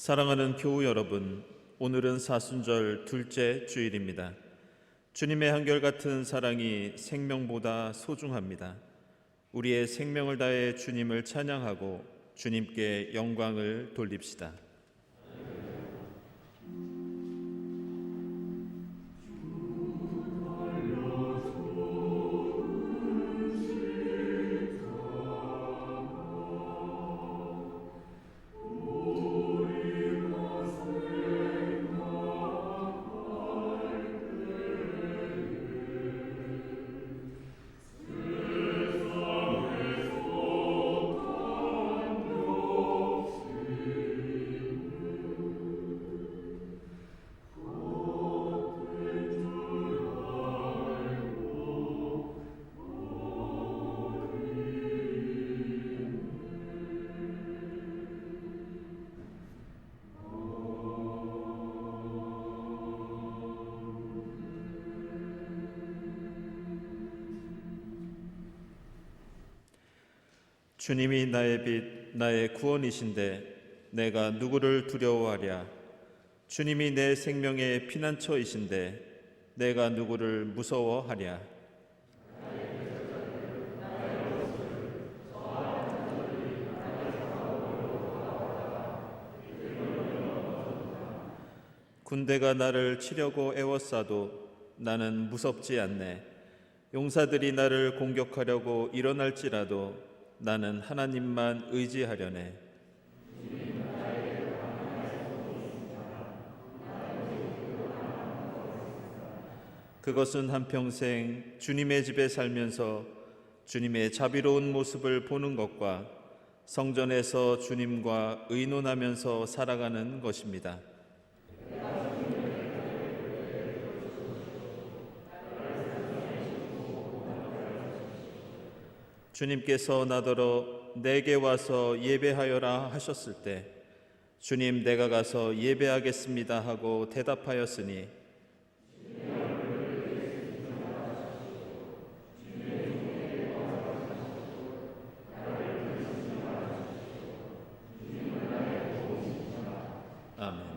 사랑하는 교우 여러분, 오늘은 사순절 둘째 주일입니다. 주님의 한결같은 사랑이 생명보다 소중합니다. 우리의 생명을 다해 주님을 찬양하고 주님께 영광을 돌립시다. 주님이 나의 빛, 나의 구원이신데 내가 누구를 두려워하랴. 주님이 내 생명의 피난처이신데 내가 누구를 무서워하랴. 군대가 나를 치려고 애워싸도 나는 무섭지 않네. 용사들이 나를 공격하려고 일어날지라도 나는 하나님만 의지하려네. 그것은 한평생 주님의 집에 살면서 주님의 자비로운 모습을 보는 것과 성전에서 주님과 의논하면서 살아가는 것입니다. 주님께서 나더러 내게 와서 예배하여라 하셨을 때 주님 내가 가서 예배하겠습니다 하고 대답하였으니 아멘.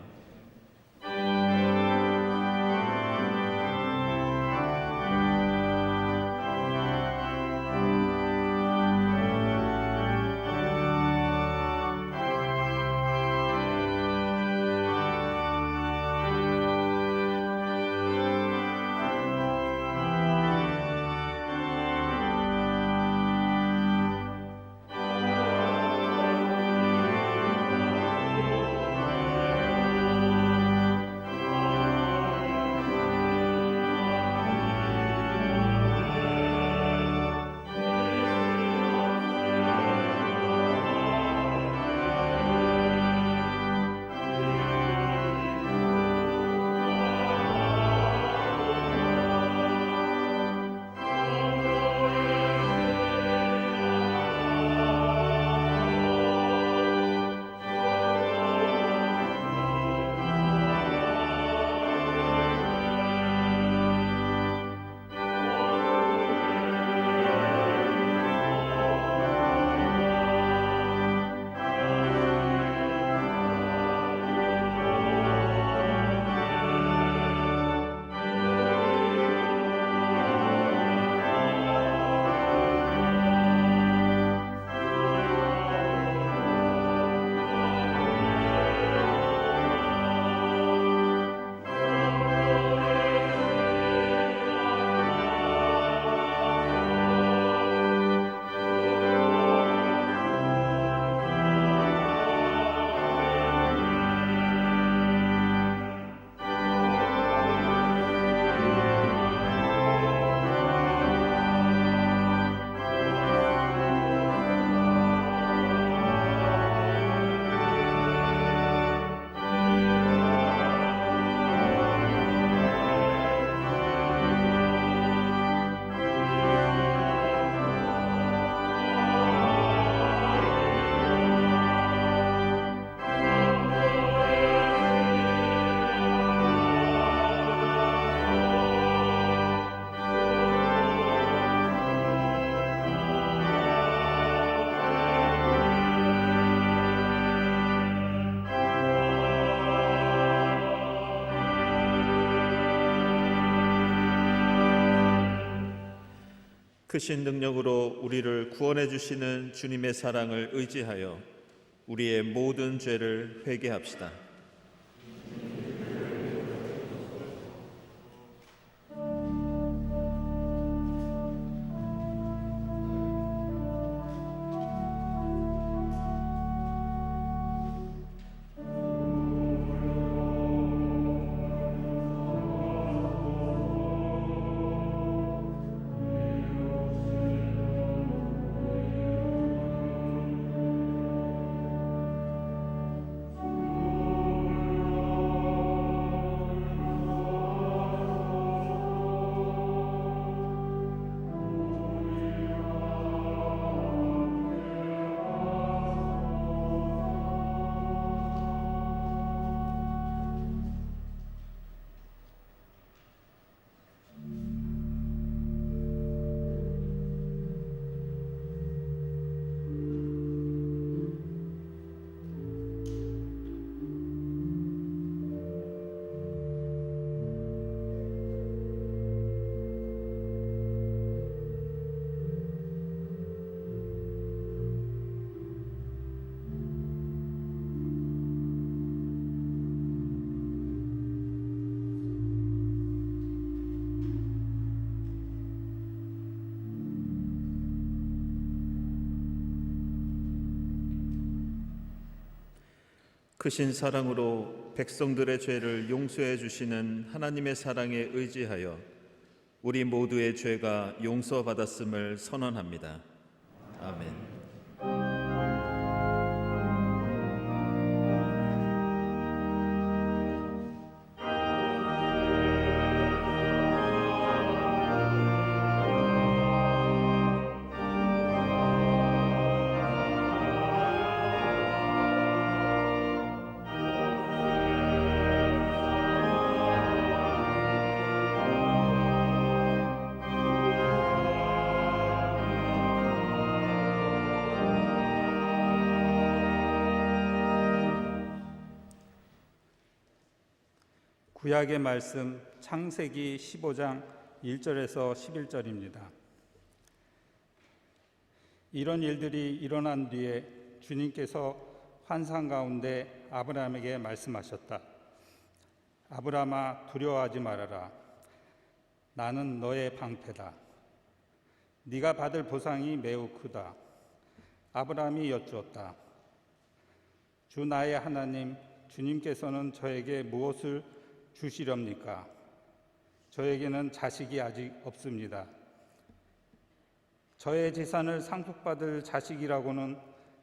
크신 능력으로 우리를 구원해 주시는 주님의 사랑을 의지하여 우리의 모든 죄를 회개합시다. 크신 사랑으로 백성들의 죄를 용서해 주시는 하나님의 사랑에 의지하여 우리 모두의 죄가 용서받았음을 선언합니다. 아멘. 구약의 말씀 창세기 15장 1절에서 11절입니다. 이런 일들이 일어난 뒤에 주님께서 환상 가운데 아브라함에게 말씀하셨다. 아브라함아, 두려워하지 말아라. 나는 너의 방패다. 네가 받을 보상이 매우 크다. 아브라함이 여쭈었다. 주 나의 하나님, 주님께서는 저에게 무엇을 주시렵니까? 저에게는 자식이 아직 없습니다. 저의 재산을 상속받을 자식이라고는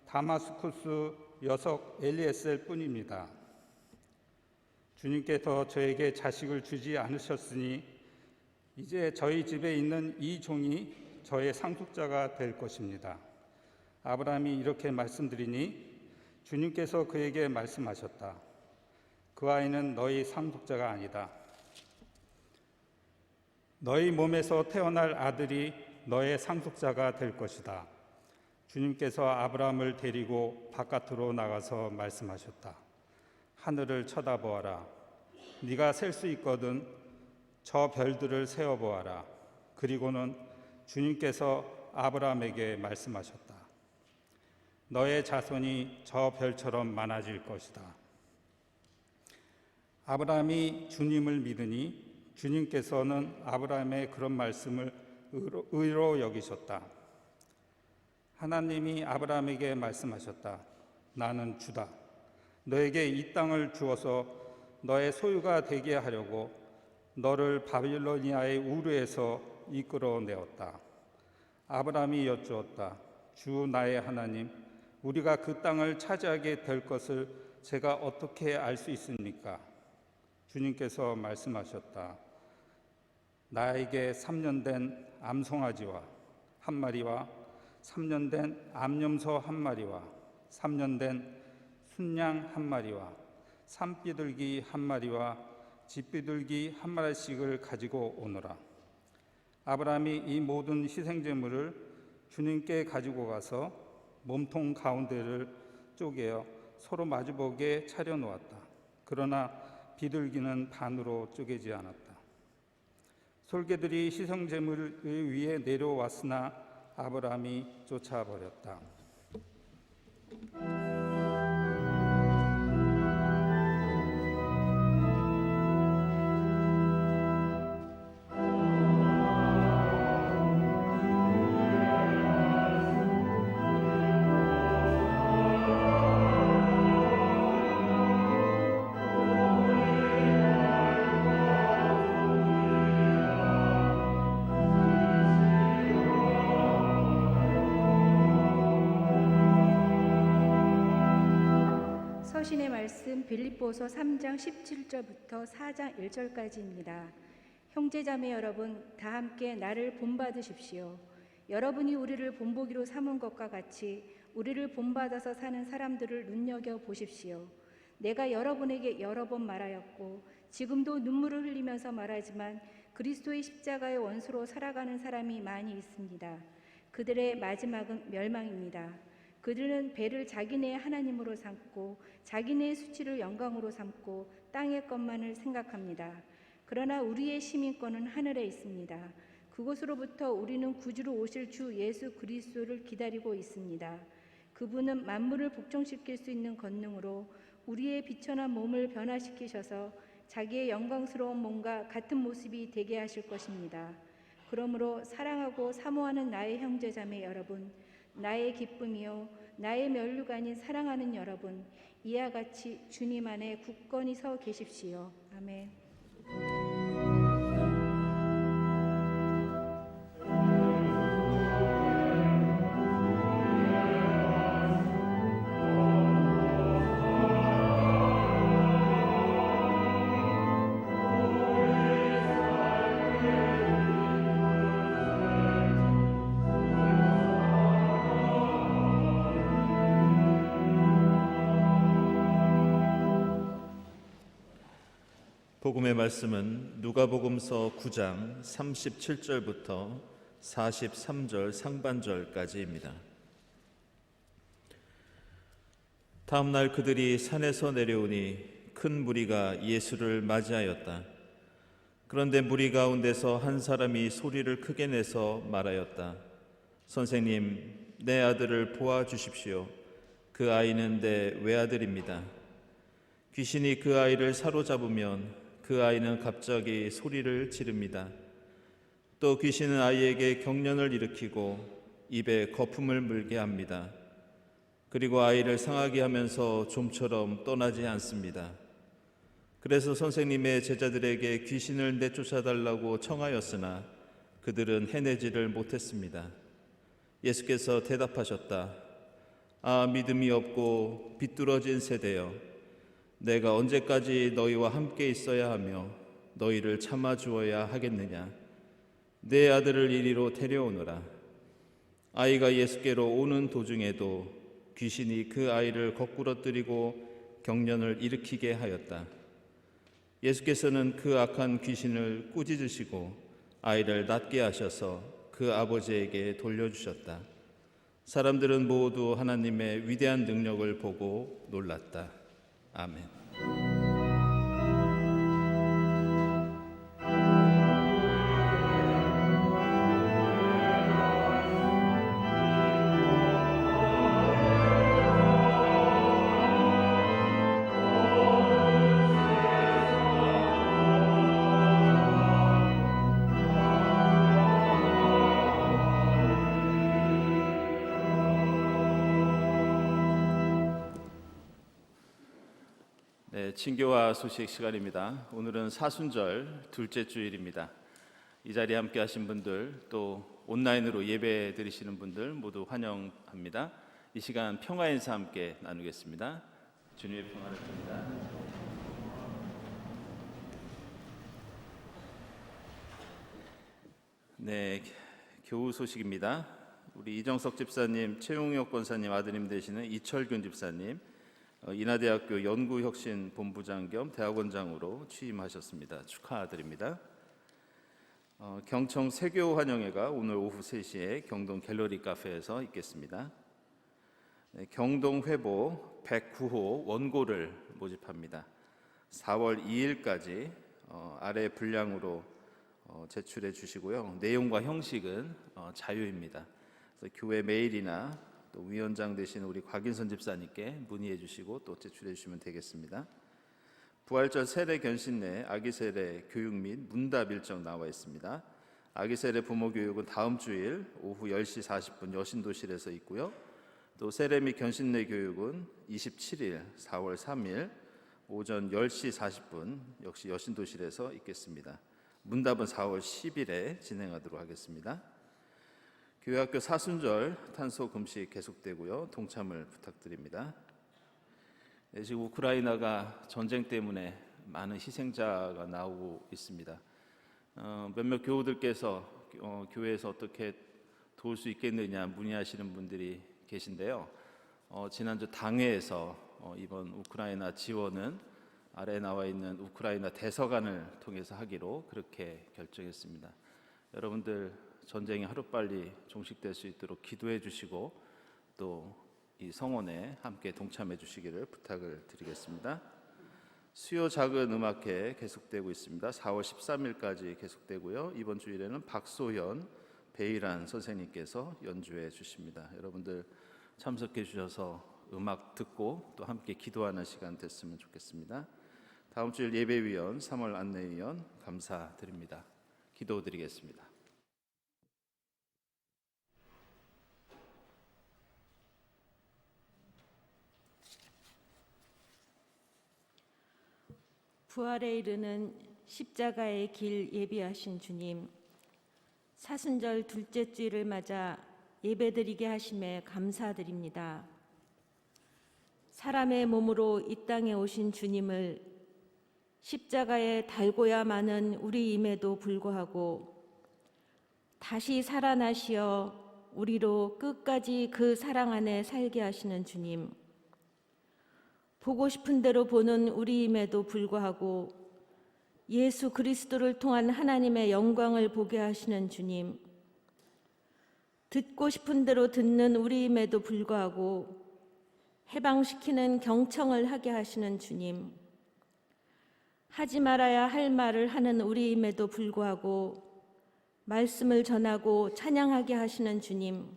다마스쿠스 여석 엘리에셀 뿐입니다. 주님께서 저에게 자식을 주지 않으셨으니 이제 저희 집에 있는 이 종이 저의 상속자가 될 것입니다. 아브라함이 이렇게 말씀드리니 주님께서 그에게 말씀하셨다. 그 아이는 너희 상속자가 아니다. 너희 몸에서 태어날 아들이 너의 상속자가 될 것이다. 주님께서 아브라함을 데리고 바깥으로 나가서 말씀하셨다. 하늘을 쳐다보아라. 네가 셀 수 있거든 저 별들을 세어보아라. 그리고는 주님께서 아브라함에게 말씀하셨다. 너의 자손이 저 별처럼 많아질 것이다. 아브라함이 주님을 믿으니 주님께서는 아브라함의 그런 말씀을 의로 여기셨다. 하나님이 아브라함에게 말씀하셨다. 나는 주다. 너에게 이 땅을 주어서 너의 소유가 되게 하려고 너를 바빌로니아의 우르에서 이끌어내었다. 아브라함이 여쭈었다. 주 나의 하나님, 우리가 그 땅을 차지하게 될 것을 제가 어떻게 알 수 있습니까? 주님께서 말씀하셨다. 나에게 3년 된 암송아지와 한 마리와 3년 된 암염소 한 마리와 3년 된 순양 한 마리와 산비둘기 한 마리와 집비둘기 한 마리씩을 가지고 오너라. 아브라함이 이 모든 희생제물을 주님께 가지고 가서 몸통 가운데를 쪼개어 서로 마주보게 차려놓았다. 그러나 비둘기는 반으로 쪼개지 않았다. 솔개들이 희생제물 위에 내려왔으나 아브라함이 쫓아버렸다. 서신의 말씀 빌립보서 3장 17절부터 4장 1절까지입니다. 형제자매 여러분, 다 함께 나를 본받으십시오. 여러분이 우리를 본보기로 삼은 것과 같이 우리를 본받아서 사는 사람들을 눈여겨보십시오. 내가 여러분에게 여러 번 말하였고 지금도 눈물을 흘리면서 말하지만 그리스도의 십자가의 원수로 살아가는 사람이 많이 있습니다. 그들의 마지막은 멸망입니다. 그들은 배를 자기네의 하나님으로 삼고 자기네의 수치를 영광으로 삼고 땅의 것만을 생각합니다. 그러나 우리의 시민권은 하늘에 있습니다. 그곳으로부터 우리는 구주로 오실 주 예수 그리스도를 기다리고 있습니다. 그분은 만물을 복종시킬 수 있는 권능으로 우리의 비천한 몸을 변화시키셔서 자기의 영광스러운 몸과 같은 모습이 되게 하실 것입니다. 그러므로 사랑하고 사모하는 나의 형제자매 여러분, 나의 기쁨이요 나의 면류가 아닌 사랑하는 여러분, 이와 같이 주님 안에 굳건히 서 계십시오. 아멘. 복음의 말씀은 누가복음서 9장 37절부터 43절 상반절까지입니다. 다음 날 그들이 산에서 내려오니 큰 무리가 예수를 맞이하였다. 그런데 무리 가운데서 한 사람이 소리를 크게 내서 말하였다. 선생님, 내 아들을 보아주십시오. 그 아이는 내 외아들입니다. 귀신이 그 아이를 사로잡으면 그 아이는 갑자기 소리를 지릅니다. 또 귀신은 아이에게 경련을 일으키고 입에 거품을 물게 합니다. 그리고 아이를 상하게 하면서 좀처럼 떠나지 않습니다. 그래서 선생님의 제자들에게 귀신을 내쫓아달라고 청하였으나 그들은 해내지를 못했습니다. 예수께서 대답하셨다. 아, 믿음이 없고 비뚤어진 세대여, 내가 언제까지 너희와 함께 있어야 하며 너희를 참아주어야 하겠느냐. 내 아들을 이리로 데려오너라. 아이가 예수께로 오는 도중에도 귀신이 그 아이를 거꾸러뜨리고 경련을 일으키게 하였다. 예수께서는 그 악한 귀신을 꾸짖으시고 아이를 낫게 하셔서 그 아버지에게 돌려주셨다. 사람들은 모두 하나님의 위대한 능력을 보고 놀랐다. 아멘. 친교와 소식 시간입니다. 오늘은 사순절 둘째 주일입니다. 이 자리에 함께 하신 분들, 또 온라인으로 예배 드리시는 분들 모두 환영합니다. 이 시간 평화 인사 함께 나누겠습니다. 주님의 평화를 빕니다. 네, 교우 소식입니다. 우리 이정석 집사님, 최용혁 권사님 아드님 되시는 이철균 집사님, 인하대학교 연구혁신본부장 겸 대학원장으로 취임하셨습니다. 축하드립니다. 경청 세교 환영회가 오늘 오후 3시에 경동 갤러리 카페에서 있겠습니다. 네, 경동 회보 109호 원고를 모집합니다. 4월 2일까지 아래 분량으로 제출해 주시고요. 내용과 형식은 자유입니다. 그래서 교회 메일이나 또 위원장 되신 우리 곽인선 집사님께 문의해 주시고 또 제출해 주시면 되겠습니다. 부활절 세례 견신내 아기 세례 교육 및 문답 일정 나와 있습니다. 아기 세례 부모 교육은 다음 주일 오후 10시 40분 여신도실에서 있고요. 또 세례 및 견신내 교육은 27일 4월 3일 오전 10시 40분 역시 여신도실에서 있겠습니다. 문답은 4월 10일에 진행하도록 하겠습니다. 교회학교 사순절 탄소 금식 계속되고요. 동참을 부탁드립니다. 지금 우크라이나가 전쟁 때문에 많은 희생자가 나오고 있습니다. 몇몇 교우들께서 교회에서 어떻게 도울 수 있겠느냐 문의하시는 분들이 계신데요. 지난주 당회에서 이번 우크라이나 지원은 아래에 나와 있는 우크라이나 대서관을 통해서 하기로 그렇게 결정했습니다. 여러분들 전쟁이 하루빨리 종식될 수 있도록 기도해 주시고 또 이 성원에 함께 동참해 주시기를 부탁을 드리겠습니다. 수요 작은 음악회 계속되고 있습니다. 4월 13일까지 계속되고요. 이번 주일에는 박소현, 배일환 선생님께서 연주해 주십니다. 여러분들 참석해 주셔서 음악 듣고 또 함께 기도하는 시간 됐으면 좋겠습니다. 다음 주일 예배위원, 3월 안내위원 감사드립니다. 기도드리겠습니다. 부활에 이르는 십자가의 길 예비하신 주님, 사순절 둘째 주일을 맞아 예배드리게 하심에 감사드립니다. 사람의 몸으로 이 땅에 오신 주님을 십자가에 달고야 마는 우리임에도 불구하고 다시 살아나시어 우리로 끝까지 그 사랑 안에 살게 하시는 주님, 보고 싶은 대로 보는 우리임에도 불구하고 예수 그리스도를 통한 하나님의 영광을 보게 하시는 주님, 듣고 싶은 대로 듣는 우리임에도 불구하고 해방시키는 경청을 하게 하시는 주님, 하지 말아야 할 말을 하는 우리임에도 불구하고 말씀을 전하고 찬양하게 하시는 주님,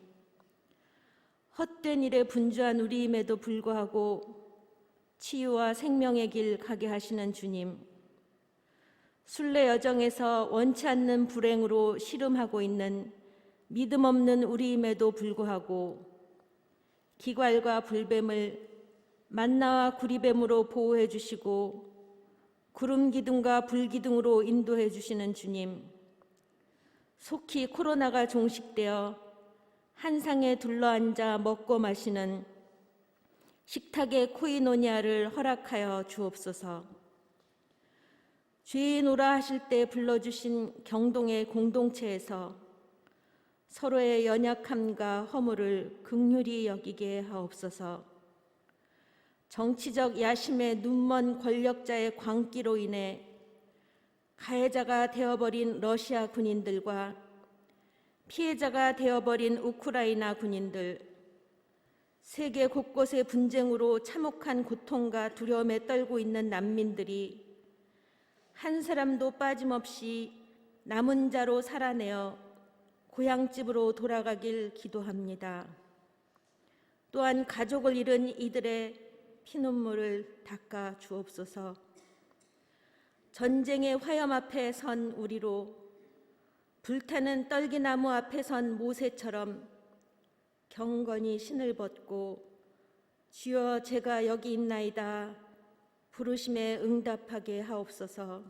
헛된 일에 분주한 우리임에도 불구하고 치유와 생명의 길 가게 하시는 주님, 순례 여정에서 원치 않는 불행으로 씨름하고 있는 믿음 없는 우리임에도 불구하고 기괄과 불뱀을 만나와 구리뱀으로 보호해 주시고 구름 기둥과 불 기둥으로 인도해 주시는 주님, 속히 코로나가 종식되어 한 상에 둘러앉아 먹고 마시는 식탁의 코이노니아를 허락하여 주옵소서. 죄인 오라 하실 때 불러주신 경동의 공동체에서 서로의 연약함과 허물을 긍휼히 여기게 하옵소서. 정치적 야심에 눈먼 권력자의 광기로 인해 가해자가 되어버린 러시아 군인들과 피해자가 되어버린 우크라이나 군인들, 세계 곳곳의 분쟁으로 참혹한 고통과 두려움에 떨고 있는 난민들이 한 사람도 빠짐없이 남은 자로 살아내어 고향집으로 돌아가길 기도합니다. 또한 가족을 잃은 이들의 피눈물을 닦아 주옵소서. 전쟁의 화염 앞에 선 우리로 불타는 떨기나무 앞에 선 모세처럼 경건히 신을 벗고 주여 제가 여기 있나이다 부르심에 응답하게 하옵소서.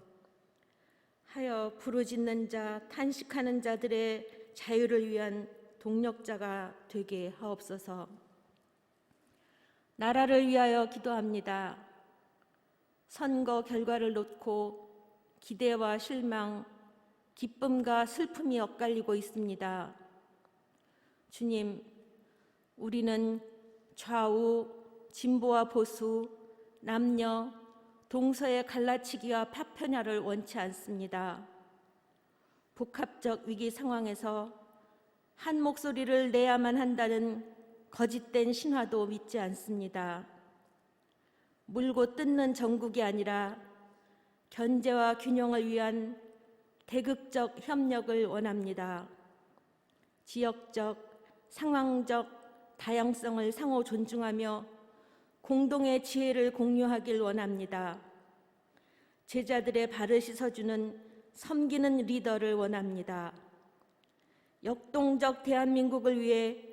하여 부르짖는 자, 탄식하는 자들의 자유를 위한 동력자가 되게 하옵소서. 나라를 위하여 기도합니다. 선거 결과를 놓고 기대와 실망, 기쁨과 슬픔이 엇갈리고 있습니다. 주님, 우리는 좌우, 진보와 보수, 남녀, 동서의 갈라치기와 파편화를 원치 않습니다. 복합적 위기 상황에서 한 목소리를 내야만 한다는 거짓된 신화도 믿지 않습니다. 물고 뜯는 정국이 아니라 견제와 균형을 위한 대극적 협력을 원합니다. 지역적, 상황적 다양성을 상호 존중하며 공동의 지혜를 공유하길 원합니다. 제자들의 발을 씻어주는 섬기는 리더를 원합니다. 역동적 대한민국을 위해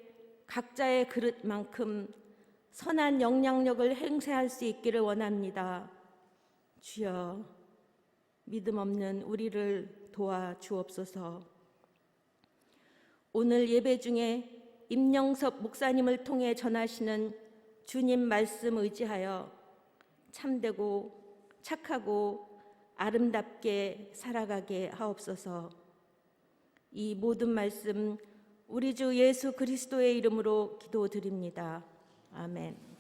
각자의 그릇만큼 선한 영향력을 행사할 수 있기를 원합니다. 주여, 믿음 없는 우리를 도와주옵소서. 오늘 예배 중에 임영섭 목사님을 통해 전하시는 주님 말씀 의지하여 참되고 착하고 아름답게 살아가게 하옵소서. 이 모든 말씀 우리 주 예수 그리스도의 이름으로 기도드립니다. 아멘.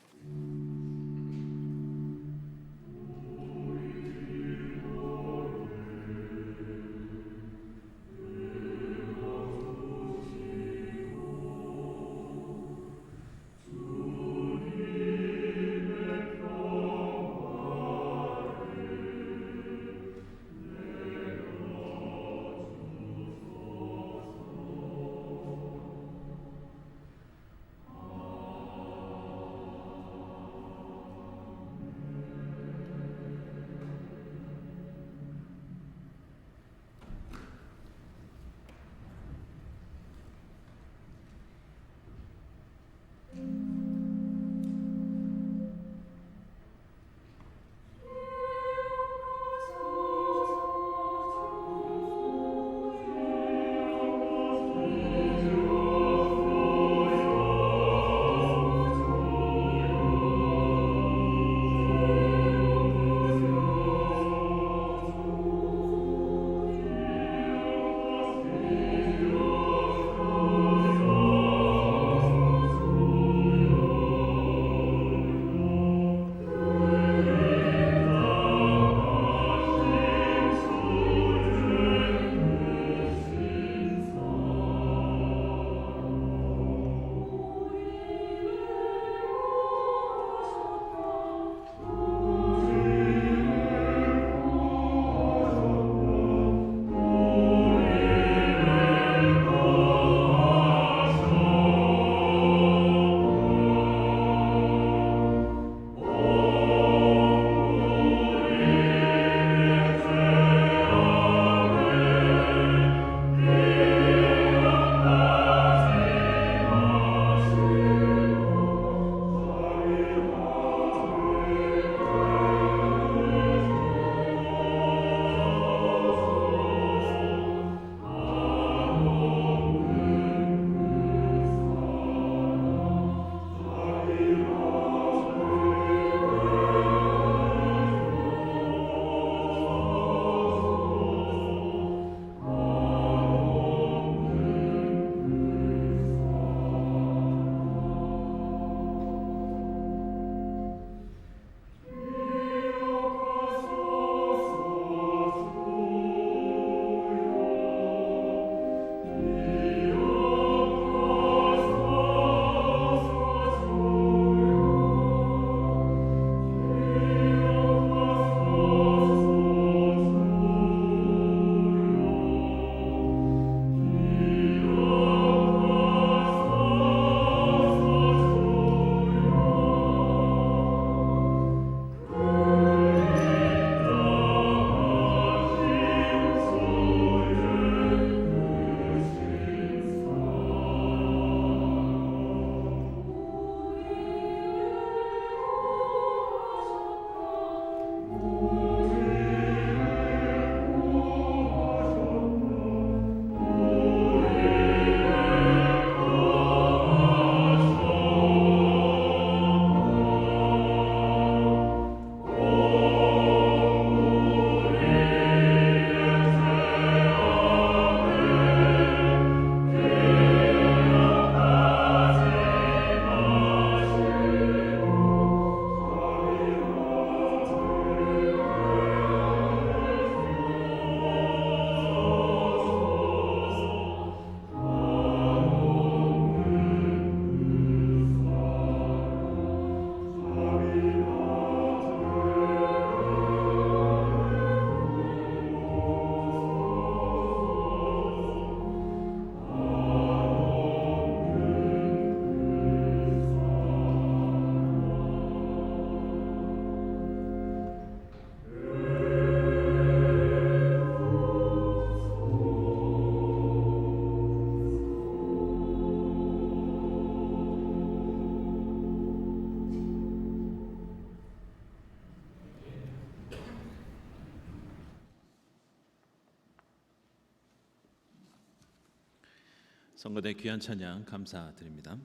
성가대 귀한 찬양 감사드립니다.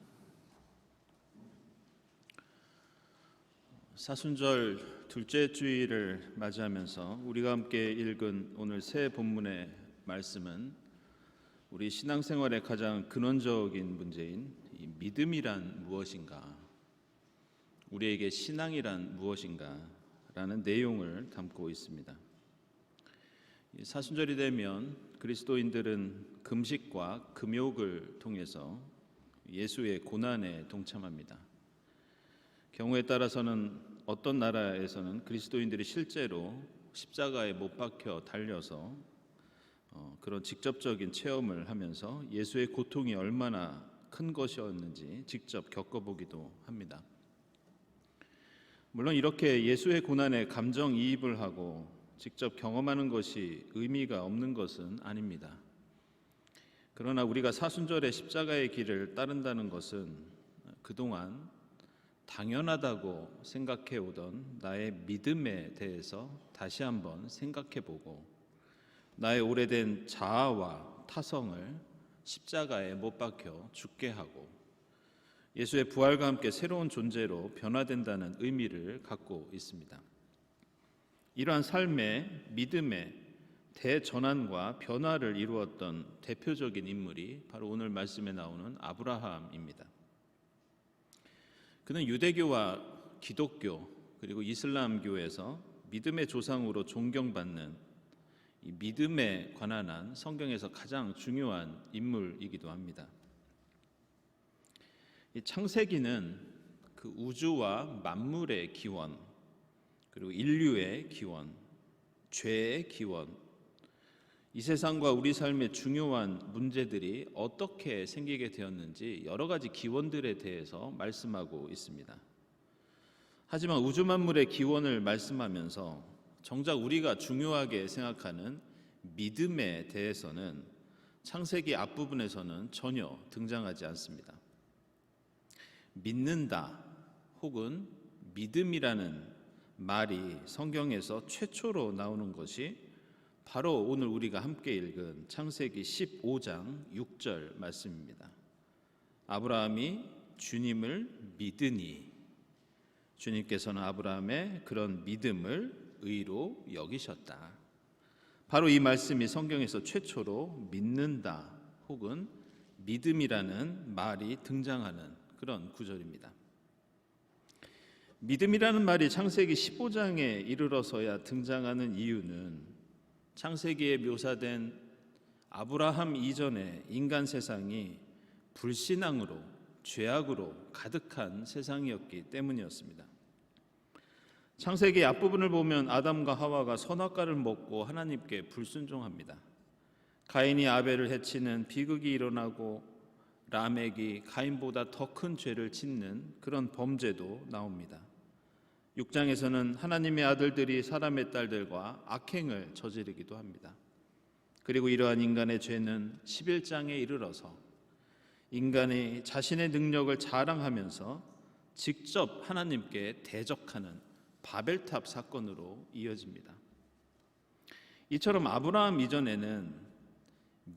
사순절 둘째 주일을 맞이하면서 우리가 함께 읽은 오늘 새 본문의 말씀은 우리 신앙생활의 가장 근원적인 문제인 이 믿음이란 무엇인가, 우리에게 신앙이란 무엇인가 라는 내용을 담고 있습니다. 사순절이 되면 그리스도인들은 금식과 금욕을 통해서 예수의 고난에 동참합니다. 경우에 따라서는 어떤 나라에서는 그리스도인들이 실제로 십자가에 못 박혀 달려서 그런 직접적인 체험을 하면서 예수의 고통이 얼마나 큰 것이었는지 직접 겪어보기도 합니다. 물론 이렇게 예수의 고난에 감정이입을 하고 직접 경험하는 것이 의미가 없는 것은 아닙니다. 그러나 우리가 사순절의 십자가의 길을 따른다는 것은 그동안 당연하다고 생각해 오던 나의 믿음에 대해서 다시 한번 생각해보고 나의 오래된 자아와 타성을 십자가에 못 박혀 죽게 하고 예수의 부활과 함께 새로운 존재로 변화된다는 의미를 갖고 있습니다. 이러한 삶의 믿음의 대전환과 변화를 이루었던 대표적인 인물이 바로 오늘 말씀에 나오는 아브라함입니다. 그는 유대교와 기독교 그리고 이슬람교에서 믿음의 조상으로 존경받는 이 믿음에 관한 한 성경에서 가장 중요한 인물이기도 합니다. 이 창세기는 그 우주와 만물의 기원, 그리고 인류의 기원, 죄의 기원, 이 세상과 우리 삶의 중요한 문제들이 어떻게 생기게 되었는지 여러 가지 기원들에 대해서 말씀하고 있습니다. 하지만 우주 만물의 기원을 말씀하면서 정작 우리가 중요하게 생각하는 믿음에 대해서는 창세기 앞부분에서는 전혀 등장하지 않습니다. 믿는다 혹은 믿음이라는 말이 성경에서 최초로 나오는 것이 바로 오늘 우리가 함께 읽은 창세기 15장 6절 말씀입니다. 아브라함이 주님을 믿으니 주님께서는 아브라함의 그런 믿음을 의로 여기셨다. 바로 이 말씀이 성경에서 최초로 믿는다 혹은 믿음이라는 말이 등장하는 그런 구절입니다. 믿음이라는 말이 창세기 15장에 이르러서야 등장하는 이유는 창세기에 묘사된 아브라함 이전의 인간 세상이 불신앙으로 죄악으로 가득한 세상이었기 때문이었습니다. 창세기 앞부분을 보면 아담과 하와가 선악과를 먹고 하나님께 불순종합니다. 가인이 아벨을 해치는 비극이 일어나고 라멕이 가인보다 더 큰 죄를 짓는 그런 범죄도 나옵니다. 6장에서는 하나님의 아들들이 사람의 딸들과 악행을 저지르기도 합니다. 그리고 이러한 인간의 죄는 11장에 이르러서 인간이 자신의 능력을 자랑하면서 직접 하나님께 대적하는 바벨탑 사건으로 이어집니다. 이처럼 아브라함 이전에는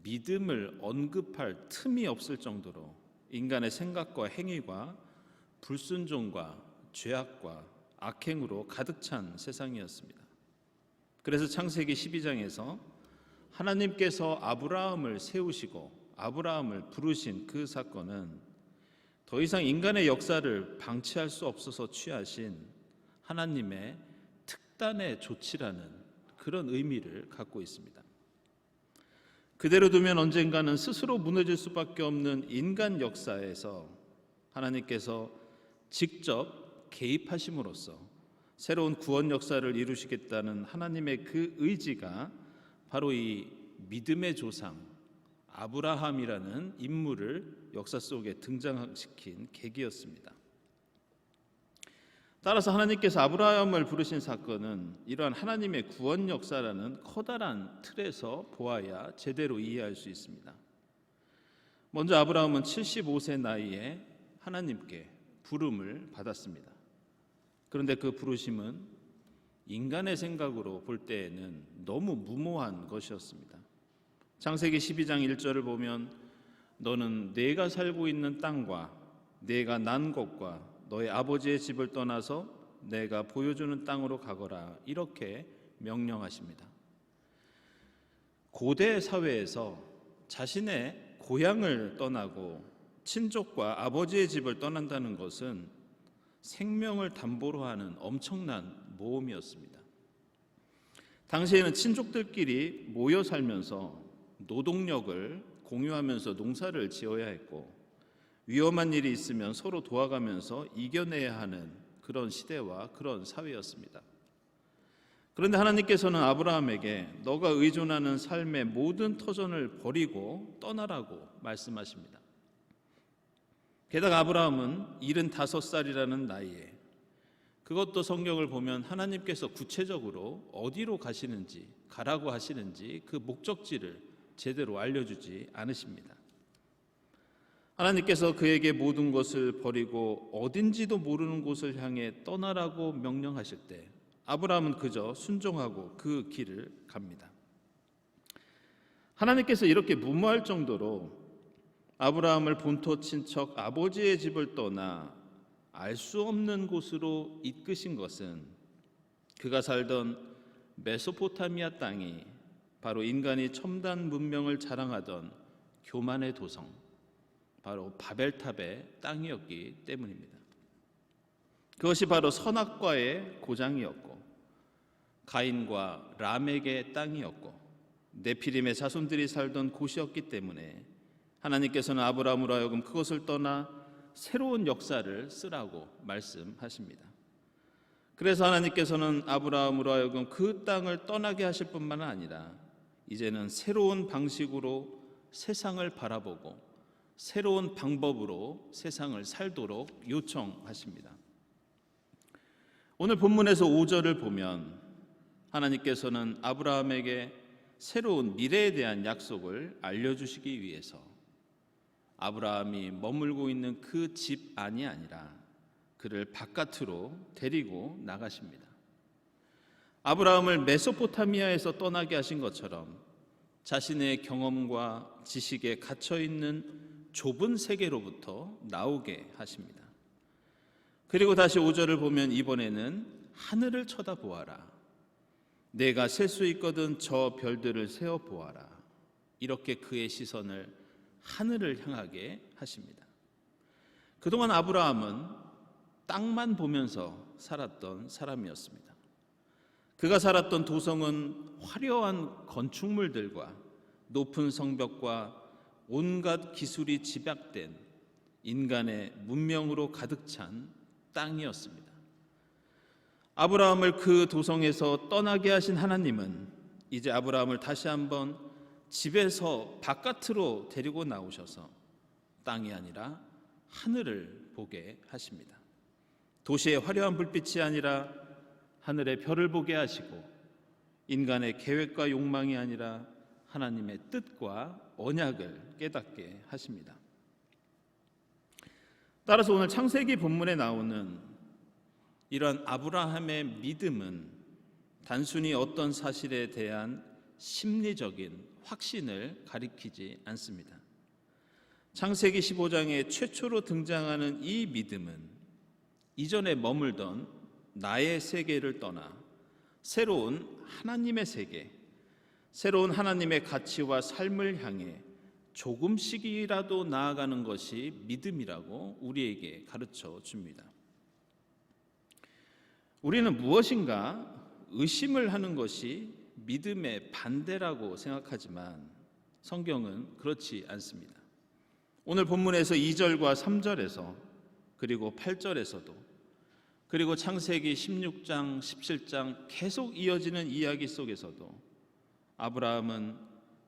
믿음을 언급할 틈이 없을 정도로 인간의 생각과 행위가 불순종과 죄악과 악행으로 가득 찬 세상이었습니다. 그래서 창세기 12장에서 하나님께서 아브라함을 세우시고 아브라함을 부르신 그 사건은 더 이상 인간의 역사를 방치할 수 없어서 취하신 하나님의 특단의 조치라는 그런 의미를 갖고 있습니다. 그대로 두면 언젠가는 스스로 무너질 수밖에 없는 인간 역사에서 하나님께서 직접 개입하심으로써 새로운 구원 역사를 이루시겠다는 하나님의 그 의지가 바로 이 믿음의 조상 아브라함이라는 인물을 역사 속에 등장시킨 계기였습니다. 따라서 하나님께서 아브라함을 부르신 사건은 이러한 하나님의 구원 역사라는 커다란 틀에서 보아야 제대로 이해할 수 있습니다. 먼저 아브라함은 75세 나이에 하나님께 부름을 받았습니다. 그런데 그 부르심은 인간의 생각으로 볼 때에는 너무 무모한 것이었습니다. 창세기 12장 1절을 보면 너는 내가 살고 있는 땅과 내가 난 곳과 너의 아버지의 집을 떠나서 내가 보여주는 땅으로 가거라. 이렇게 명령하십니다. 고대 사회에서 자신의 고향을 떠나고 친족과 아버지의 집을 떠난다는 것은 생명을 담보로 하는 엄청난 모험이었습니다. 당시에는 친족들끼리 모여 살면서 노동력을 공유하면서 농사를 지어야 했고, 위험한 일이 있으면 서로 도와가면서 이겨내야 하는 그런 시대와 그런 사회였습니다. 그런데 하나님께서는 아브라함에게 너가 의존하는 삶의 모든 터전을 버리고 떠나라고 말씀하십니다. 게다가 아브라함은 75살이라는 나이에, 그것도 성경을 보면 하나님께서 구체적으로 어디로 가라고 하시는지 그 목적지를 제대로 알려주지 않으십니다. 하나님께서 그에게 모든 것을 버리고 어딘지도 모르는 곳을 향해 떠나라고 명령하실 때 아브라함은 그저 순종하고 그 길을 갑니다. 하나님께서 이렇게 무모할 정도로 아브라함을 본토 친척 아버지의 집을 떠나 알 수 없는 곳으로 이끄신 것은 그가 살던 메소포타미아 땅이 바로 인간이 첨단 문명을 자랑하던 교만의 도성, 바로 바벨탑의 땅이었기 때문입니다. 그것이 바로 선악과의 고장이었고, 가인과 람에게 땅이었고, 네피림의 자손들이 살던 곳이었기 때문에 하나님께서는 아브라함으로 하여금 그것을 떠나 새로운 역사를 쓰라고 말씀하십니다. 그래서 하나님께서는 아브라함으로 하여금 그 땅을 떠나게 하실 뿐만 아니라 이제는 새로운 방식으로 세상을 바라보고 새로운 방법으로 세상을 살도록 요청하십니다. 오늘 본문에서 5절을 보면 하나님께서는 아브라함에게 새로운 미래에 대한 약속을 알려주시기 위해서 아브라함이 머물고 있는 그 집 안이 아니라 그를 바깥으로 데리고 나가십니다. 아브라함을 메소포타미아에서 떠나게 하신 것처럼 자신의 경험과 지식에 갇혀있는 좁은 세계로부터 나오게 하십니다. 그리고 다시 5절을 보면 이번에는 하늘을 쳐다보아라. 내가 셀 수 있거든 저 별들을 세어보아라. 이렇게 그의 시선을 하늘을 향하게 하십니다. 그동안 아브라함은 땅만 보면서 살았던 사람이었습니다. 그가 살았던 도성은 화려한 건축물들과 높은 성벽과 온갖 기술이 집약된 인간의 문명으로 가득 찬 땅이었습니다. 아브라함을 그 도성에서 떠나게 하신 하나님은 이제 아브라함을 다시 한번 집에서 바깥으로 데리고 나오셔서 땅이 아니라 하늘을 보게 하십니다. 도시의 화려한 불빛이 아니라 하늘의 별을 보게 하시고, 인간의 계획과 욕망이 아니라 하나님의 뜻과 언약을 깨닫게 하십니다. 따라서 오늘 창세기 본문에 나오는 이러한 아브라함의 믿음은 단순히 어떤 사실에 대한 심리적인 확신을 가리키지 않습니다. 창세기 15장에 최초로 등장하는 이 믿음은 이전에 머물던 나의 세계를 떠나 새로운 하나님의 세계, 새로운 하나님의 가치와 삶을 향해 조금씩이라도 나아가는 것이 믿음이라고 우리에게 가르쳐 줍니다. 우리는 무엇인가 의심을 하는 것이 믿음의 반대라고 생각하지만 성경은 그렇지 않습니다. 오늘 본문에서 2절과 3절에서 그리고 8절에서도 그리고 창세기 16장, 17장 계속 이어지는 이야기 속에서도 아브라함은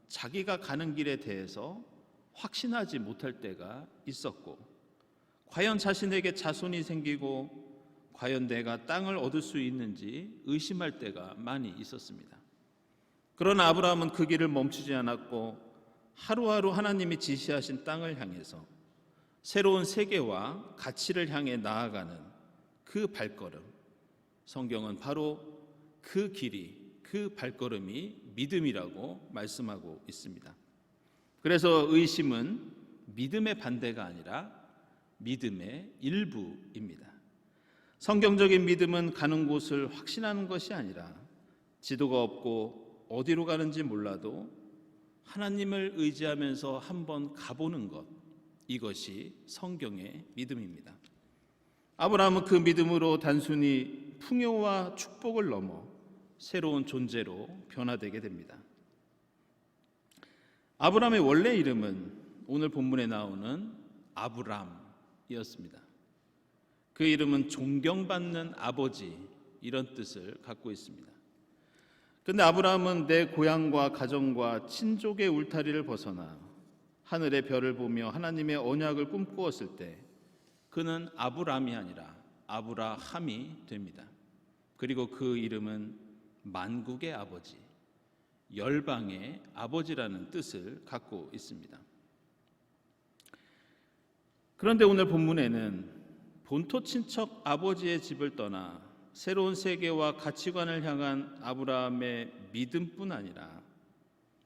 자기가 가는 길에 대해서 확신하지 못할 때가 있었고, 과연 자신에게 자손이 생기고 과연 내가 땅을 얻을 수 있는지 의심할 때가 많이 있었습니다. 그러나 아브라함은 그 길을 멈추지 않았고 하루하루 하나님이 지시하신 땅을 향해서 새로운 세계와 가치를 향해 나아가는 그 발걸음, 성경은 바로 그 길이, 그 발걸음이 믿음이라고 말씀하고 있습니다. 그래서 의심은 믿음의 반대가 아니라 믿음의 일부입니다. 성경적인 믿음은 가는 곳을 확신하는 것이 아니라 지도가 없고 어디로 가는지 몰라도 하나님을 의지하면서 한번 가보는 것, 이것이 성경의 믿음입니다. 아브라함은 그 믿음으로 단순히 풍요와 축복을 넘어 새로운 존재로 변화되게 됩니다. 아브라함의 원래 이름은 오늘 본문에 나오는 아브람이었습니다. 그 이름은 존경받는 아버지, 이런 뜻을 갖고 있습니다. 그런데 아브라함은 내 고향과 가정과 친족의 울타리를 벗어나 하늘의 별을 보며 하나님의 언약을 꿈꾸었을 때 그는 아브람이 아니라 아브라함이 됩니다. 그리고 그 이름은 만국의 아버지, 열방의 아버지라는 뜻을 갖고 있습니다. 그런데 오늘 본문에는 본토 친척 아버지의 집을 떠나 새로운 세계와 가치관을 향한 아브라함의 믿음뿐 아니라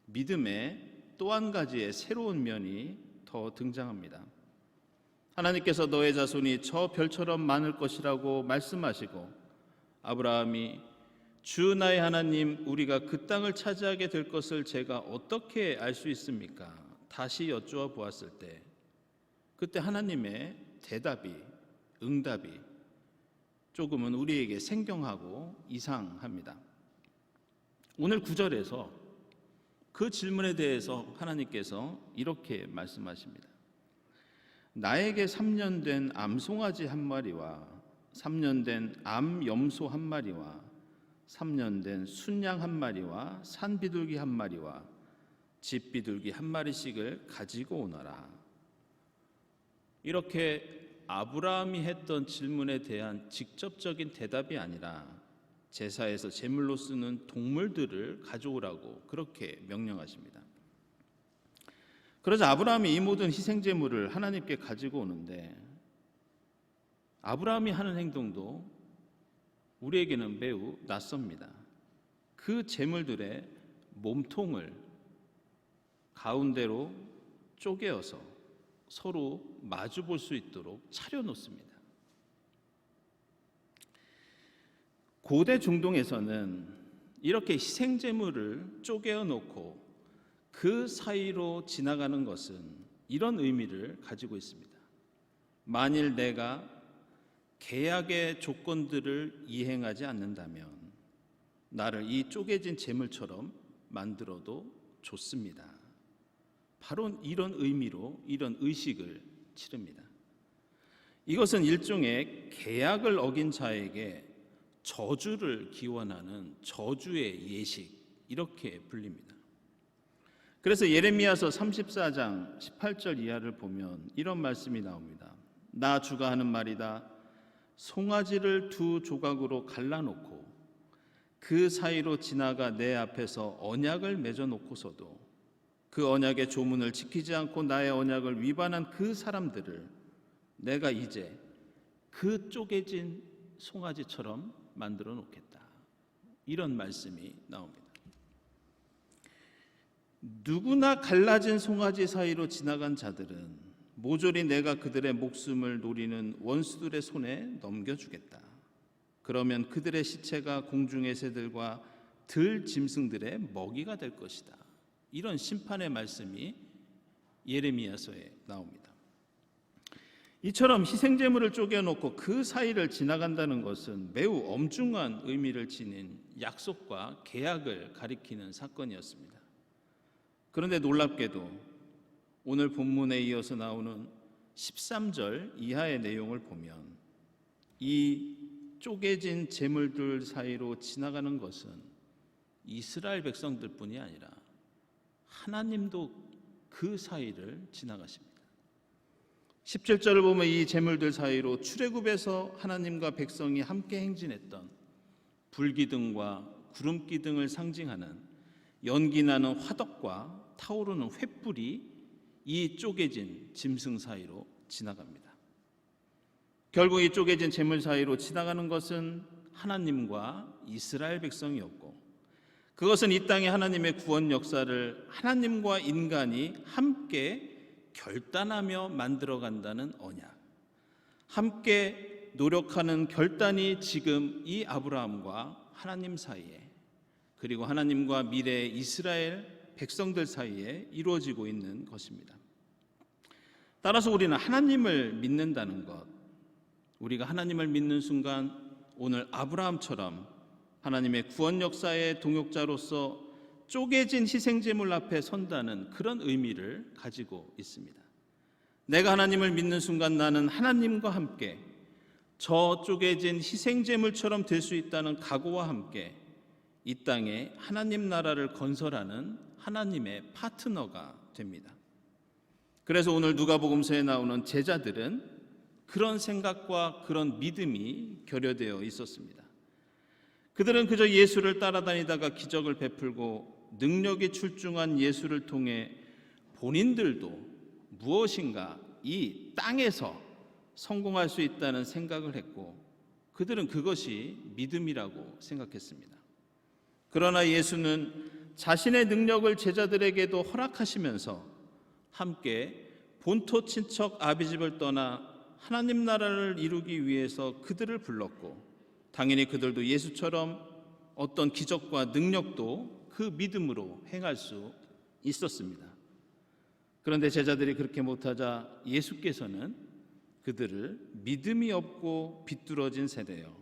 믿음의 또 한 가지의 새로운 면이 더 등장합니다. 하나님께서 너의 자손이 저 별처럼 많을 것이라고 말씀하시고 아브라함이 주 나의 하나님, 우리가 그 땅을 차지하게 될 것을 제가 어떻게 알 수 있습니까? 다시 여쭈어 보았을 때 그때 하나님의 대답이, 응답이 조금은 우리에게 생경하고 이상합니다. 오늘 9절에서 그 질문에 대해서 하나님께서 이렇게 말씀하십니다. 나에게 3년 된 암송아지 한 마리와 3년 된 암염소 한 마리와 3년 된 순양 한 마리와 산비둘기 한 마리와 집비둘기 한 마리씩을 가지고 오너라. 이렇게 아브라함이 했던 질문에 대한 직접적인 대답이 아니라 제사에서 제물로 쓰는 동물들을 가져오라고 그렇게 명령하십니다. 그러자 아브라함이 이 모든 희생제물을 하나님께 가지고 오는데 아브라함이 하는 행동도 우리에게는 매우 낯섭니다. 그 제물들의 몸통을 가운데로 쪼개어서 서로 마주 볼 수 있도록 차려놓습니다. 고대 중동에서는 이렇게 희생제물을 쪼개어 놓고 그 사이로 지나가는 것은 이런 의미를 가지고 있습니다. 만일 내가 계약의 조건들을 이행하지 않는다면 나를 이 쪼개진 제물처럼 만들어도 좋습니다. 바로 이런 의미로 이런 의식을 치릅니다. 이것은 일종의 계약을 어긴 자에게 저주를 기원하는 저주의 예식, 이렇게 불립니다. 그래서 예레미야서 34장 18절 이하를 보면 이런 말씀이 나옵니다. 나 주가 하는 말이다. 송아지를 2 조각으로 갈라놓고 그 사이로 지나가 내 앞에서 언약을 맺어놓고서도 그 언약의 조문을 지키지 않고 나의 언약을 위반한 그 사람들을 내가 이제 그 쪼개진 송아지처럼 만들어 놓겠다. 이런 말씀이 나옵니다. 누구나 갈라진 송아지 사이로 지나간 자들은 모조리 내가 그들의 목숨을 노리는 원수들의 손에 넘겨주겠다. 그러면 그들의 시체가 공중의 새들과 들 짐승들의 먹이가 될 것이다. 이런 심판의 말씀이 예레미야서에 나옵니다. 이처럼 희생제물을 쪼개놓고 그 사이를 지나간다는 것은 매우 엄중한 의미를 지닌 약속과 계약을 가리키는 사건이었습니다. 그런데 놀랍게도 오늘 본문에 이어서 나오는 13절 이하의 내용을 보면 이 쪼개진 제물들 사이로 지나가는 것은 이스라엘 백성들뿐이 아니라 하나님도 그 사이를 지나가십니다. 17절을 보면 이 제물들 사이로 출애굽에서 하나님과 백성이 함께 행진했던 불기둥과 구름기둥을 상징하는 연기나는 화덕과 타오르는 횃불이 이 쪼개진 짐승 사이로 지나갑니다. 결국 이 쪼개진 제물 사이로 지나가는 것은 하나님과 이스라엘 백성이었고 그것은 이 땅의 하나님의 구원 역사를 하나님과 인간이 함께 결단하며 만들어간다는 언약, 함께 노력하는 결단이 지금 이 아브라함과 하나님 사이에, 그리고 하나님과 미래의 이스라엘 백성들 사이에 이루어지고 있는 것입니다. 따라서 우리는 하나님을 믿는다는 것, 우리가 하나님을 믿는 순간 오늘 아브라함처럼 하나님의 구원 역사의 동역자로서 쪼개진 희생제물 앞에 선다는 그런 의미를 가지고 있습니다. 내가 하나님을 믿는 순간 나는 하나님과 함께 저 쪼개진 희생제물처럼 될 수 있다는 각오와 함께 이 땅에 하나님 나라를 건설하는 하나님의 파트너가 됩니다. 그래서 오늘 누가복음서에 나오는 제자들은 그런 생각과 그런 믿음이 결여되어 있었습니다. 그들은 그저 예수를 따라다니다가 기적을 베풀고 능력이 출중한 예수를 통해 본인들도 무엇인가 이 땅에서 성공할 수 있다는 생각을 했고, 그들은 그것이 믿음이라고 생각했습니다. 그러나 예수는 자신의 능력을 제자들에게도 허락하시면서 함께 본토 친척 아비집을 떠나 하나님 나라를 이루기 위해서 그들을 불렀고, 당연히 그들도 예수처럼 어떤 기적과 능력도 그 믿음으로 행할 수 있었습니다. 그런데 제자들이 그렇게 못하자 예수께서는 그들을 믿음이 없고 비뚤어진 세대여,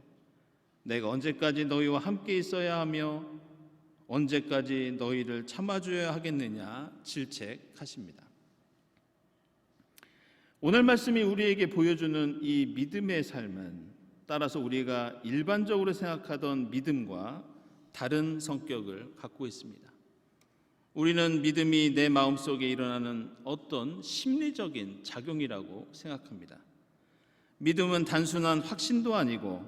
내가 언제까지 너희와 함께 있어야 하며 언제까지 너희를 참아줘야 하겠느냐 질책하십니다. 오늘 말씀이 우리에게 보여주는 이 믿음의 삶은 따라서 우리가 일반적으로 생각하던 믿음과 다른 성격을 갖고 있습니다. 우리는 믿음이 내 마음속에 일어나는 어떤 심리적인 작용이라고 생각합니다. 믿음은 단순한 확신도 아니고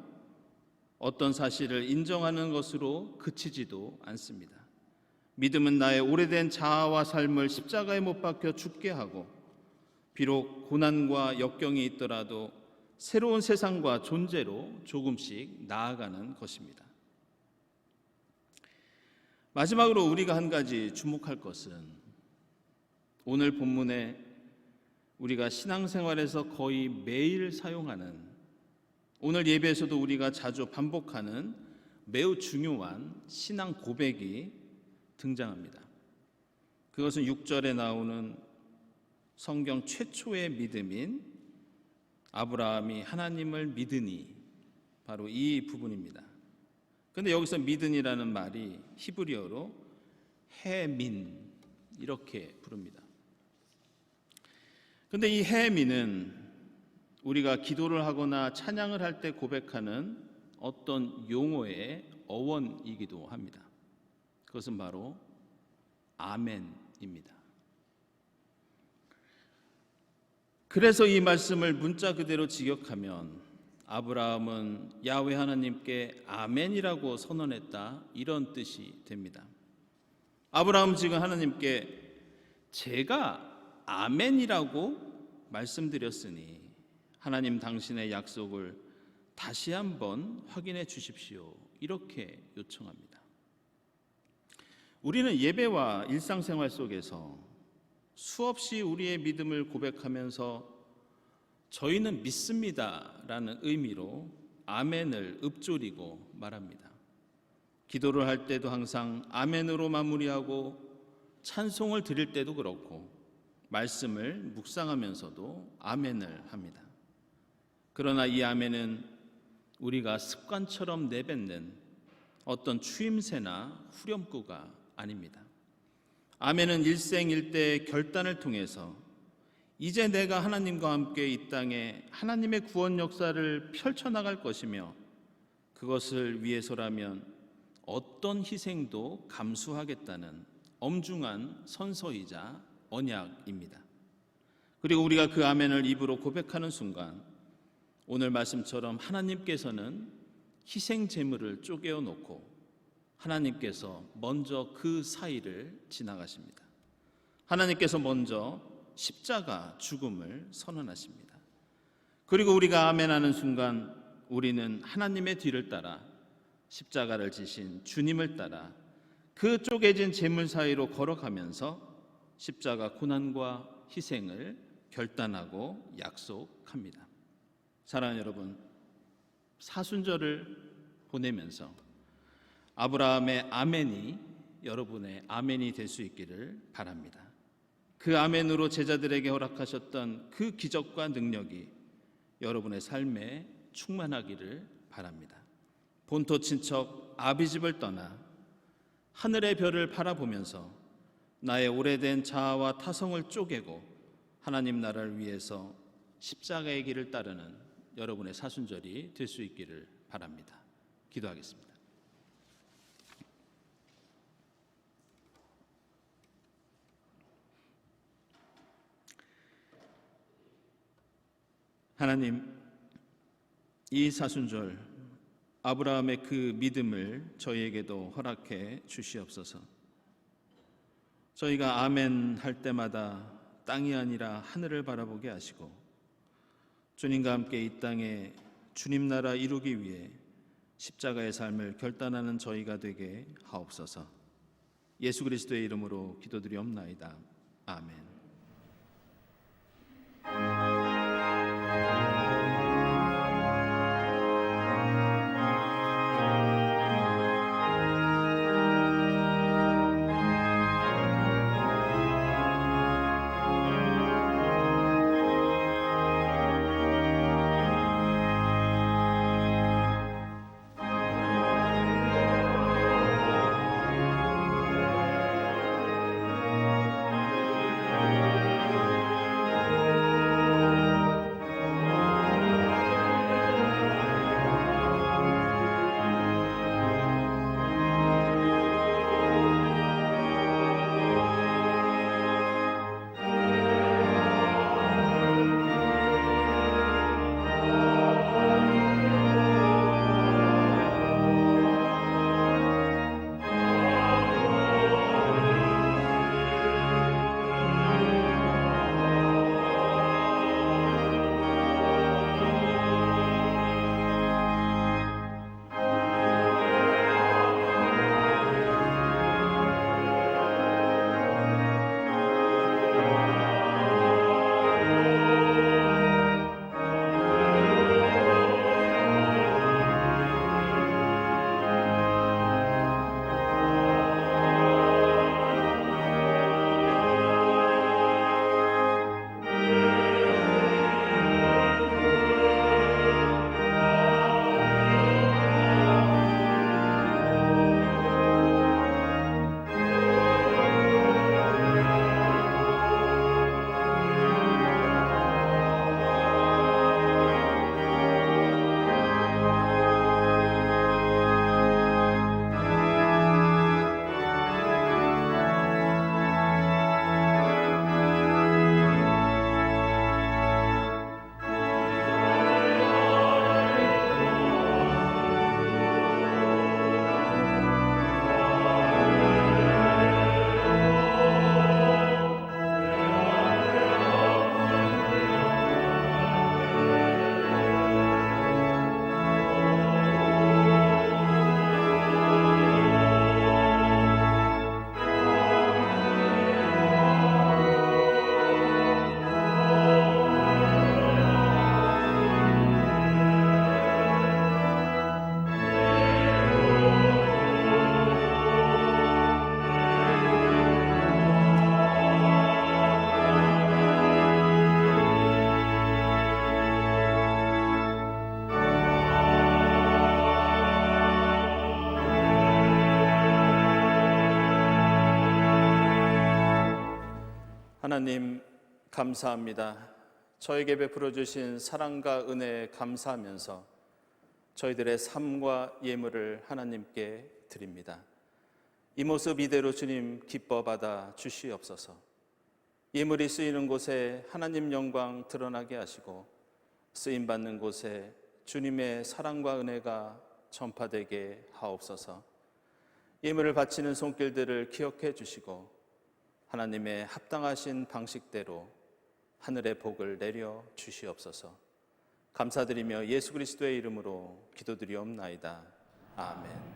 어떤 사실을 인정하는 것으로 그치지도 않습니다. 믿음은 나의 오래된 자아와 삶을 십자가에 못 박혀 죽게 하고, 비록 고난과 역경이 있더라도 새로운 세상과 존재로 조금씩 나아가는 것입니다. 마지막으로 우리가 한 가지 주목할 것은 오늘 본문에 우리가 신앙생활에서 거의 매일 사용하는, 오늘 예배에서도 우리가 자주 반복하는 매우 중요한 신앙 고백이 등장합니다. 그것은 6절에 나오는 성경 최초의 믿음인 아브라함이 하나님을 믿으니, 바로 이 부분입니다. 그런데 여기서 믿으니라는 말이 히브리어로 해민 이렇게 부릅니다. 그런데 이 해민은 우리가 기도를 하거나 찬양을 할 때 고백하는 어떤 용어의 어원이기도 합니다. 그것은 바로 아멘입니다. 그래서 이 말씀을 문자 그대로 직역하면 아브라함은 야훼 하나님께 아멘이라고 선언했다, 이런 뜻이 됩니다. 아브라함은 지금 하나님께 제가 아멘이라고 말씀드렸으니 하나님 당신의 약속을 다시 한번 확인해 주십시오, 이렇게 요청합니다. 우리는 예배와 일상생활 속에서 수없이 우리의 믿음을 고백하면서 저희는 믿습니다라는 의미로 아멘을 읊조리고 말합니다. 기도를 할 때도 항상 아멘으로 마무리하고, 찬송을 드릴 때도 그렇고, 말씀을 묵상하면서도 아멘을 합니다. 그러나 이 아멘은 우리가 습관처럼 내뱉는 어떤 추임새나 후렴구가 아닙니다. 아멘은 일생일대의 결단을 통해서 이제 내가 하나님과 함께 이 땅에 하나님의 구원 역사를 펼쳐나갈 것이며, 그것을 위해서라면 어떤 희생도 감수하겠다는 엄중한 선서이자 언약입니다. 그리고 우리가 그 아멘을 입으로 고백하는 순간 오늘 말씀처럼 하나님께서는 희생 제물을 쪼개어 놓고 하나님께서 먼저 그 사이를 지나가십니다. 하나님께서 먼저 십자가 죽음을 선언하십니다. 그리고 우리가 아멘하는 순간 우리는 하나님의 뒤를 따라 십자가를 지신 주님을 따라 그 쪼개진 제물 사이로 걸어가면서 십자가 고난과 희생을 결단하고 약속합니다. 사랑하는 여러분, 사순절을 보내면서 아브라함의 아멘이 여러분의 아멘이 될 수 있기를 바랍니다. 그 아멘으로 제자들에게 허락하셨던 그 기적과 능력이 여러분의 삶에 충만하기를 바랍니다. 본토 친척 아비집을 떠나 하늘의 별을 바라보면서 나의 오래된 자아와 타성을 쪼개고 하나님 나라를 위해서 십자가의 길을 따르는 여러분의 사순절이 될 수 있기를 바랍니다. 기도하겠습니다. 하나님, 이 사순절 아브라함의 그 믿음을 저희에게도 허락해 주시옵소서. 저희가 아멘 할 때마다 땅이 아니라 하늘을 바라보게 하시고 주님과 함께 이 땅에 주님 나라 이루기 위해 십자가의 삶을 결단하는 저희가 되게 하옵소서. 예수 그리스도의 이름으로 기도드리옵나이다. 아멘. 하나님 감사합니다. 저에게 베풀어 주신 사랑과 은혜에 감사하면서 저희들의 삶과 예물을 하나님께 드립니다. 이 모습 이대로 주님 기뻐 받아 주시옵소서. 예물이 쓰이는 곳에 하나님 영광 드러나게 하시고 쓰임 받는 곳에 주님의 사랑과 은혜가 전파되게 하옵소서. 예물을 바치는 손길들을 기억해 주시고 하나님의 합당하신 방식대로 하늘의 복을 내려 주시옵소서. 감사드리며 예수 그리스도의 이름으로 기도드리옵나이다. 아멘.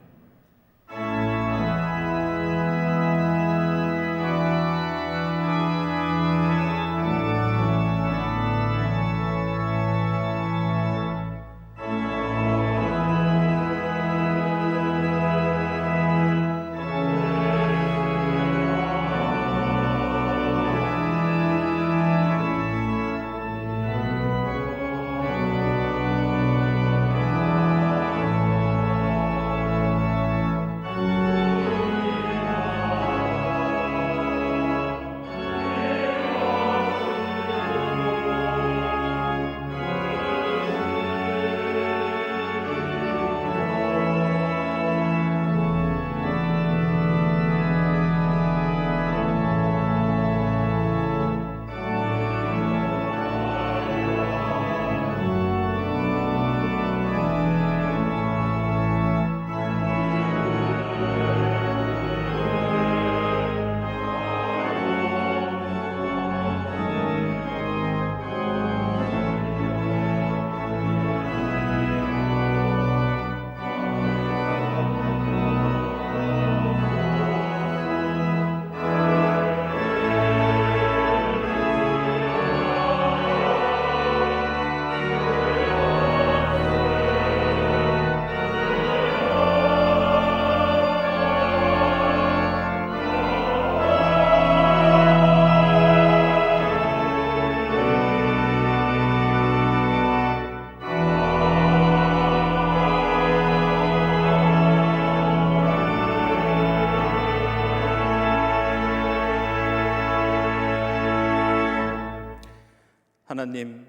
하나님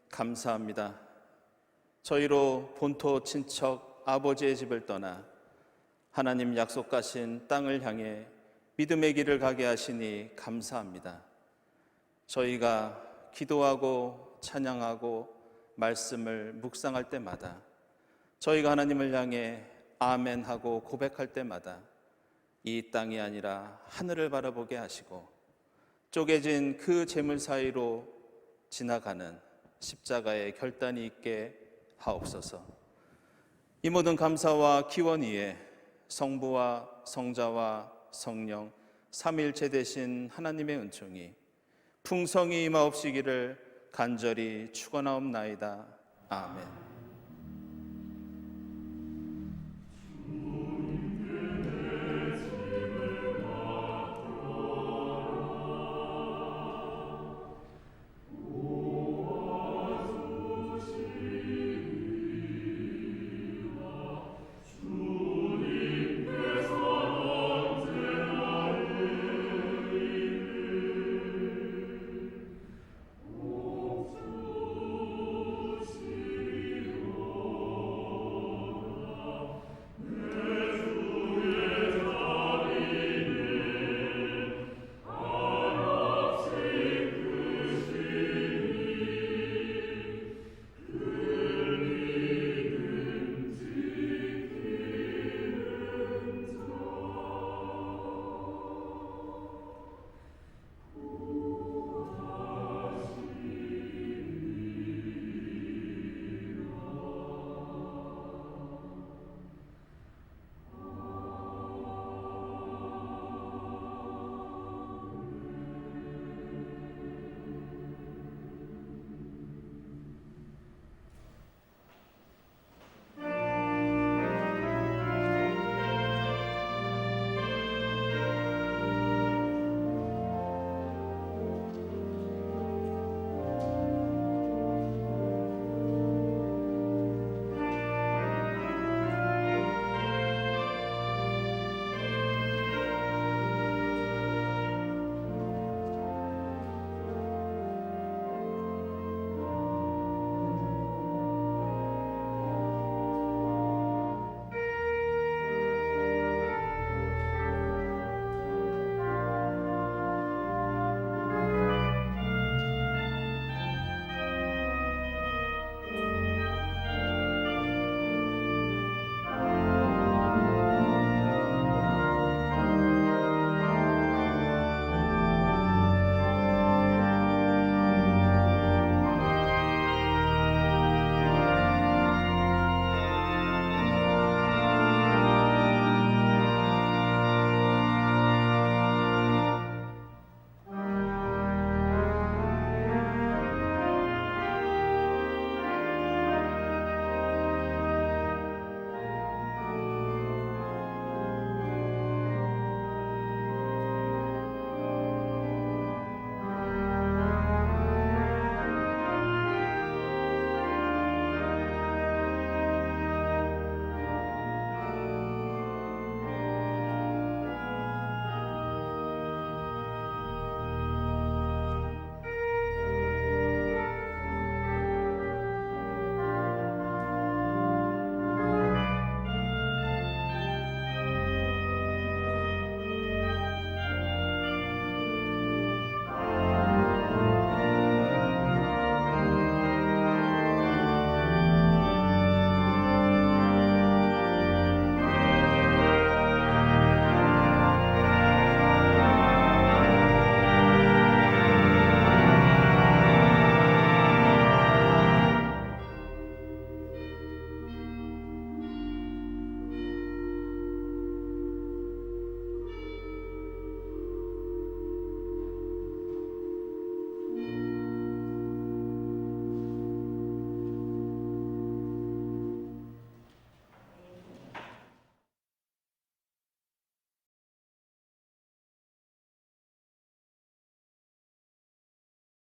감사합니다. 저희로 본토 친척 아버지의 집을 떠나 하나님 약속하신 땅을 향해 믿음의 길을 가게 하시니 감사합니다. 저희가 기도하고 찬양하고 말씀을 묵상할 때마다, 저희가 하나님을 향해 아멘하고 고백할 때마다 이 땅이 아니라 하늘을 바라보게 하시고 쪼개진 그 재물 사이로 지나가는 십자가의 결단이 있게 하옵소서. 이 모든 감사와 기원 위에 성부와 성자와 성령 삼위일체 되신 하나님의 은총이 풍성히 임하옵시기를 간절히 축원하옵나이다. 아멘.